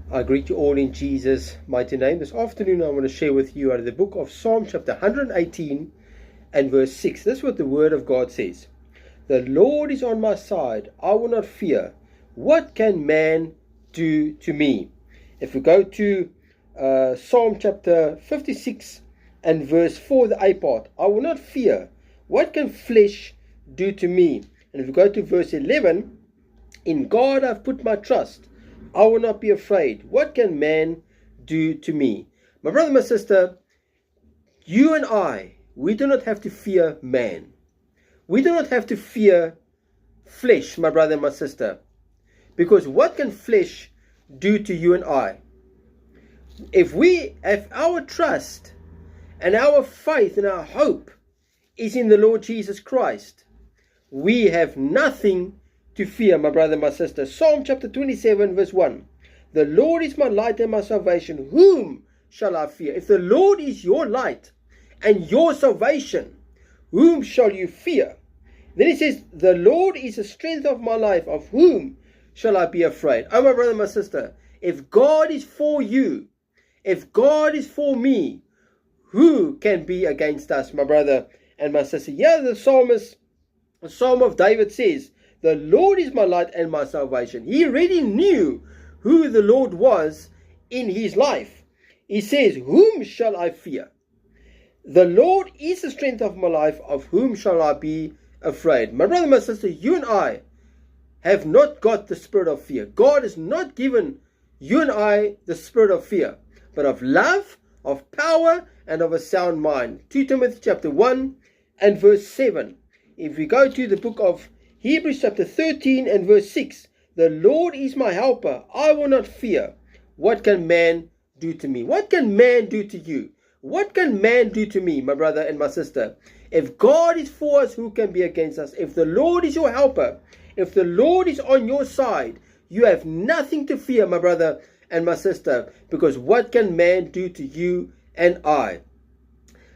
I greet you all in Jesus' mighty name. This afternoon I want to share with you out of the book of Psalm chapter 118 and verse 6. This is what the word of God says. The Lord is on my side. I will not fear. What can man do to me? If we go to Psalm chapter 56 and verse 4, the A part. I will not fear. What can flesh do to me? And if we go to verse 11, in God I've put my trust. I will not be afraid. What can man do to me? My brother, my sister, you and I, we do not have to fear man. We do not have to fear flesh, my brother and my sister. Because what can flesh do to you and I? If we have our trust and our faith and our hope is in the Lord Jesus Christ, we have nothing to fear, my brother and my sister. Psalm chapter 27 verse 1. The Lord is my light and my salvation. Whom shall I fear? If the Lord is your light and your salvation, whom shall you fear? Then he says, the Lord is the strength of my life. Of whom shall I be afraid? Oh, my brother and my sister, if God is for you, if God is for me, who can be against us, my brother and my sister? Yeah, the Psalm of David says, the Lord is my light and my salvation. He already knew who the Lord was in his life. He says, whom shall I fear? The Lord is the strength of my life. Of whom shall I be afraid? My brother, my sister, you and I have not got the spirit of fear. God has not given you and I the spirit of fear, but of love, of power, and of a sound mind. 2 Timothy chapter 1 and verse 7. If we go to the book of Hebrews chapter 13 and verse 6. The Lord is my helper. I will not fear. What can man do to me? What can man do to you? What can man do to me, my brother and my sister? If God is for us, who can be against us? If the Lord is your helper, if the Lord is on your side, you have nothing to fear, my brother and my sister, because what can man do to you and I?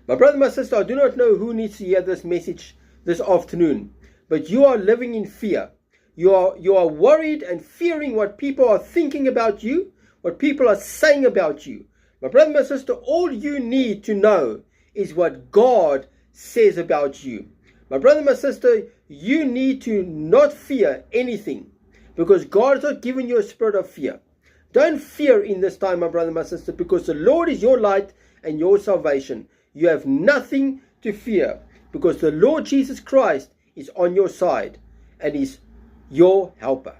My brother and my sister, I do not know who needs to hear this message this afternoon, but you are living in fear. You are worried and fearing what people are thinking about you, what people are saying about you. My brother, my sister, all you need to know is what God says about you. My brother, my sister, you need to not fear anything, because God has not given you a spirit of fear. Don't fear in this time, my brother, my sister, because the Lord is your light and your salvation. You have nothing to fear, because the Lord Jesus Christ is on your side and is your helper.